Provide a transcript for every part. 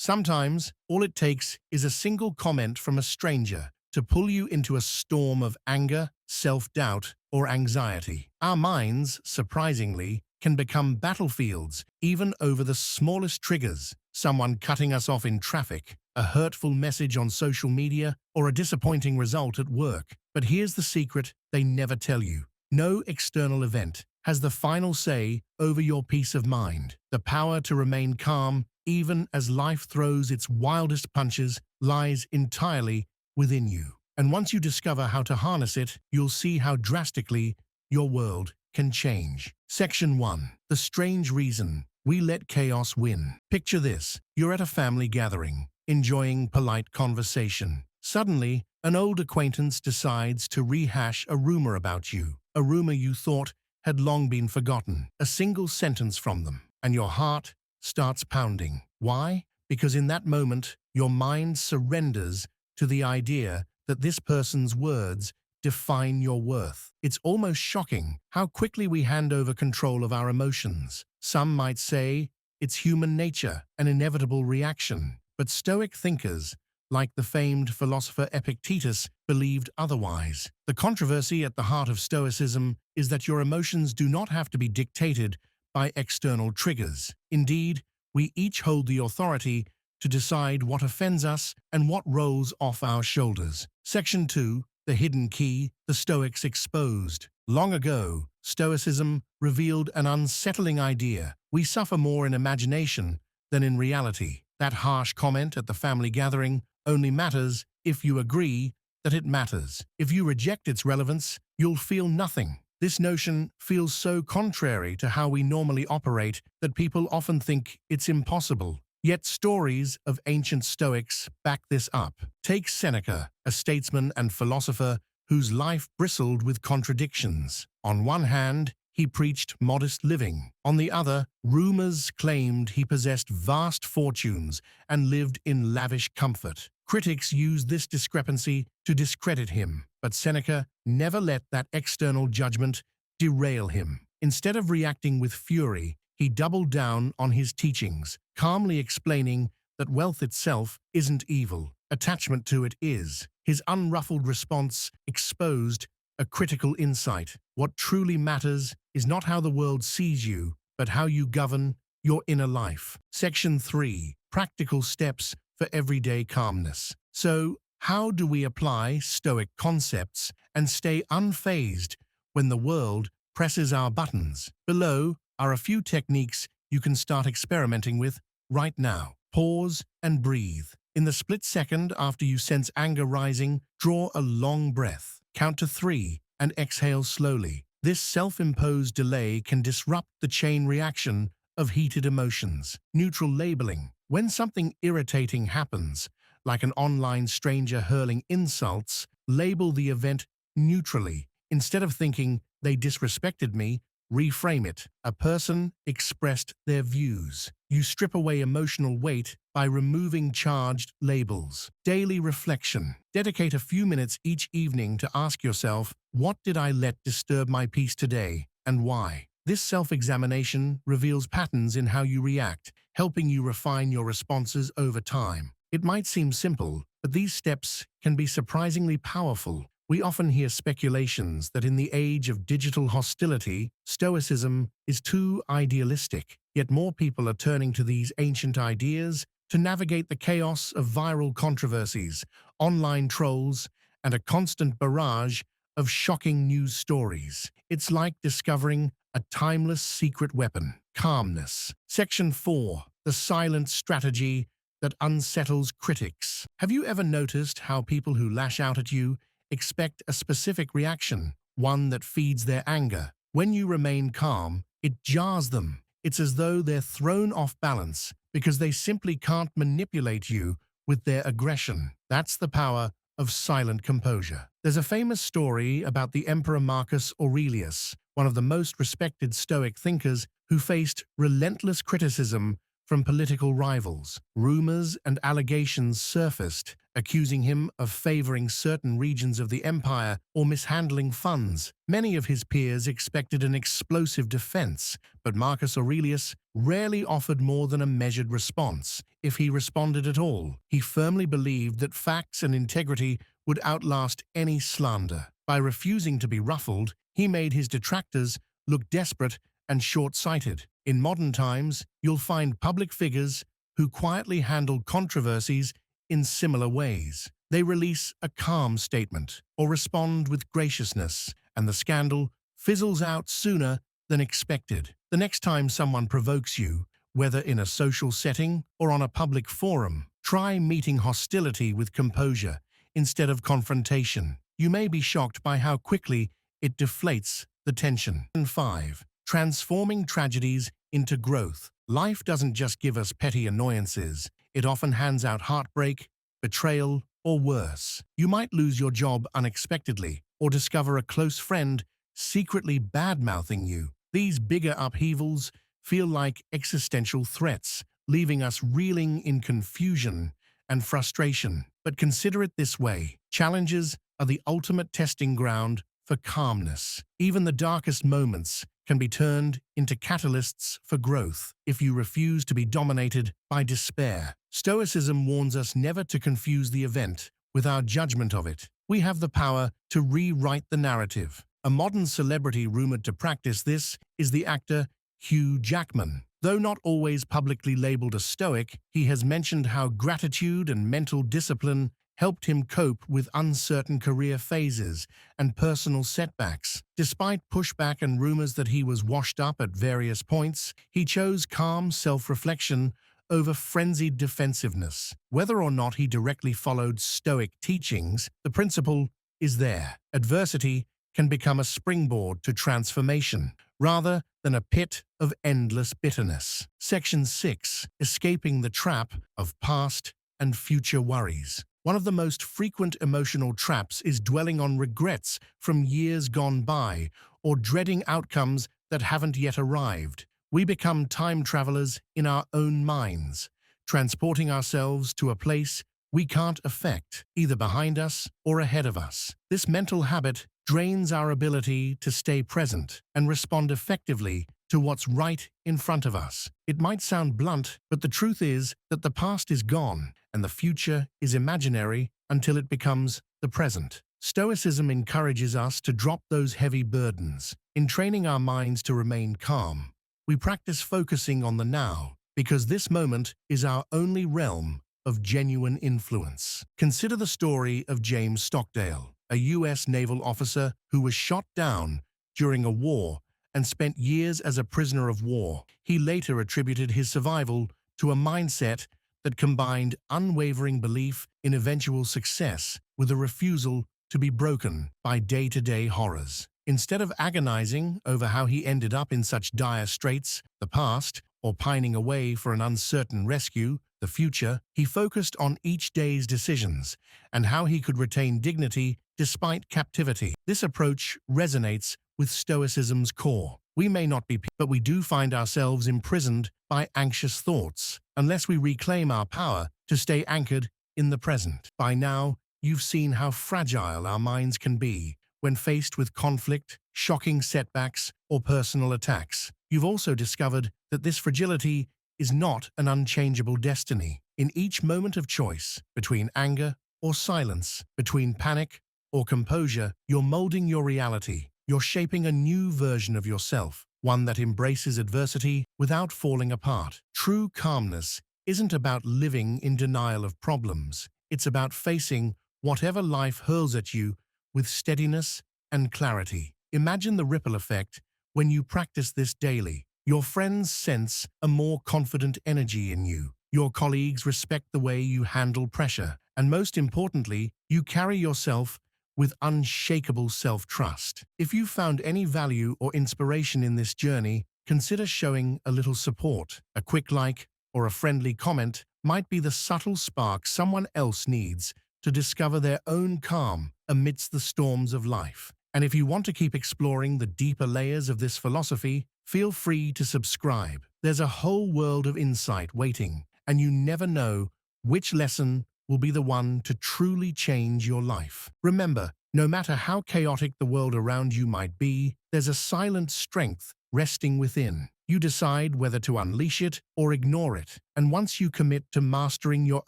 Sometimes, all it takes is a single comment from a stranger to pull you into a storm of anger, self-doubt, or anxiety. Our minds, surprisingly, can become battlefields even over the smallest triggers. Someone cutting us off in traffic, a hurtful message on social media, or a disappointing result at work. But here's the secret they never tell you. No external event has the final say over your peace of mind. The power to remain calm, even as life throws its wildest punches, lies entirely within you. And once you discover how to harness it, you'll see how drastically your world can change. Section 1. The strange reason we let chaos win. Picture this. You're at a family gathering, enjoying polite conversation. Suddenly, an old acquaintance decides to rehash a rumor about you, a rumor you thought had long been forgotten. A single sentence from them, and your heart starts pounding. Why? Because in that moment, your mind surrenders to the idea that this person's words define your worth. It's almost shocking how quickly we hand over control of our emotions. Some might say it's human nature, an inevitable reaction. But Stoic thinkers, like the famed philosopher Epictetus, believed otherwise. The controversy at the heart of Stoicism is that your emotions do not have to be dictated by external triggers. Indeed, we each hold the authority to decide what offends us and what rolls off our shoulders. Section 2. The hidden key, the Stoics exposed. Long ago, Stoicism revealed an unsettling idea. We suffer more in imagination than in reality. That harsh comment at the family gathering only matters if you agree that it matters. If you reject its relevance, you'll feel nothing. This notion feels so contrary to how we normally operate that people often think it's impossible. Yet stories of ancient Stoics back this up. Take Seneca, a statesman and philosopher whose life bristled with contradictions. On one hand, he preached modest living. On the other, rumors claimed he possessed vast fortunes and lived in lavish comfort. Critics used this discrepancy to discredit him, but Seneca never let that external judgment derail him. Instead of reacting with fury, he doubled down on his teachings, calmly explaining that wealth itself isn't evil. Attachment to it is. His unruffled response exposed a critical insight. What truly matters is not how the world sees you, but how you govern your inner life. Section 3. Practical steps for everyday calmness. So, how do we apply Stoic concepts and stay unfazed when the world presses our buttons? Below are a few techniques you can start experimenting with right now. Pause and breathe. In the split second after you sense anger rising, draw a long breath. Count to 3 and exhale slowly. This self-imposed delay can disrupt the chain reaction of heated emotions. Neutral labeling. When something irritating happens, like an online stranger hurling insults, label the event neutrally. Instead of thinking, "they disrespected me," reframe it. A person expressed their views. You strip away emotional weight by removing charged labels. Daily reflection. Dedicate a few minutes each evening to ask yourself, what did I let disturb my peace today, and why? This self-examination reveals patterns in how you react, helping you refine your responses over time. It might seem simple, but these steps can be surprisingly powerful. We often hear speculations that in the age of digital hostility, Stoicism is too idealistic. Yet more people are turning to these ancient ideas to navigate the chaos of viral controversies, online trolls, and a constant barrage of shocking news stories. It's like discovering a timeless secret weapon. Calmness. Section 4. The silent strategy that unsettles critics. Have you ever noticed how people who lash out at you expect a specific reaction, one that feeds their anger? When you remain calm, it jars them. It's as though they're thrown off balance because they simply can't manipulate you with their aggression. That's the power of silent composure. There's a famous story about the Emperor Marcus Aurelius, one of the most respected Stoic thinkers who faced relentless criticism from political rivals. Rumors and allegations surfaced, accusing him of favoring certain regions of the empire or mishandling funds. Many of his peers expected an explosive defense, but Marcus Aurelius rarely offered more than a measured response. if he responded at all. He firmly believed that facts and integrity would outlast any slander. By refusing to be ruffled, he made his detractors look desperate and short-sighted. In modern times, you'll find public figures who quietly handle controversies in similar ways. They release a calm statement or respond with graciousness, and the scandal fizzles out sooner than expected. The next time someone provokes you, whether in a social setting or on a public forum, try meeting hostility with composure instead of confrontation. You may be shocked by how quickly it deflates the tension. And 5. Transforming tragedies into growth. Life doesn't just give us petty annoyances. It often hands out heartbreak, betrayal, or worse. You might lose your job unexpectedly or discover a close friend secretly bad-mouthing you. These bigger upheavals feel like existential threats, leaving us reeling in confusion and frustration. But consider it this way: challenges are the ultimate testing ground for calmness. Even the darkest moments can be turned into catalysts for growth if you refuse to be dominated by despair. Stoicism warns us never to confuse the event with our judgment of it. We have the power to rewrite the narrative. A modern celebrity rumored to practice this is the actor Hugh Jackman. Though not always publicly labeled a Stoic, he has mentioned how gratitude and mental discipline helped him cope with uncertain career phases and personal setbacks. Despite pushback and rumors that he was washed up at various points, he chose calm self-reflection over frenzied defensiveness. Whether or not he directly followed Stoic teachings, the principle is there. Adversity can become a springboard to transformation, rather than a pit of endless bitterness. Section 6. Escaping the trap of past and future worries. One of the most frequent emotional traps is dwelling on regrets from years gone by or dreading outcomes that haven't yet arrived. We become time travelers in our own minds, transporting ourselves to a place we can't affect, either behind us or ahead of us. This mental habit drains our ability to stay present and respond effectively to what's right in front of us. It might sound blunt, but the truth is that the past is gone and the future is imaginary until it becomes the present. Stoicism encourages us to drop those heavy burdens. In training our minds to remain calm, we practice focusing on the now, because this moment is our only realm of genuine influence. Consider the story of James Stockdale, a U.S. naval officer who was shot down during a war and spent years as a prisoner of war. He later attributed his survival to a mindset that combined unwavering belief in eventual success with a refusal to be broken by day-to-day horrors. Instead of agonizing over how he ended up in such dire straits, the past, or pining away for an uncertain rescue, the future, he focused on each day's decisions and how he could retain dignity despite captivity. This approach resonates with Stoicism's core. We may not be, but we do find ourselves imprisoned by anxious thoughts unless we reclaim our power to stay anchored in the present. By now, you've seen how fragile our minds can be when faced with conflict, shocking setbacks, or personal attacks. You've also discovered that this fragility is not an unchangeable destiny. In each moment of choice, between anger or silence, between panic or composure, you're molding your reality. You're shaping a new version of yourself, one that embraces adversity without falling apart. True calmness isn't about living in denial of problems. It's about facing whatever life hurls at you with steadiness and clarity. Imagine the ripple effect when you practice this daily. Your friends sense a more confident energy in you. Your colleagues respect the way you handle pressure. And most importantly, you carry yourself with unshakable self-trust. If you found any value or inspiration in this journey, consider showing a little support. A quick like or a friendly comment might be the subtle spark someone else needs to discover their own calm amidst the storms of life. And if you want to keep exploring the deeper layers of this philosophy, feel free to subscribe. There's a whole world of insight waiting, and you never know which lesson will be the one to truly change your life. Remember, no matter how chaotic the world around you might be, there's a silent strength resting within. You decide whether to unleash it or ignore it. And once you commit to mastering your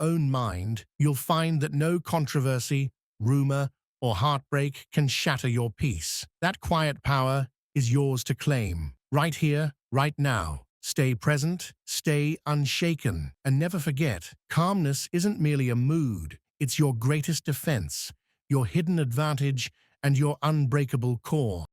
own mind, you'll find that no controversy, rumor, or heartbreak can shatter your peace. That quiet power is yours to claim. Right here, right now. Stay present, stay unshaken, and never forget, calmness isn't merely a mood, it's your greatest defense, your hidden advantage, and your unbreakable core.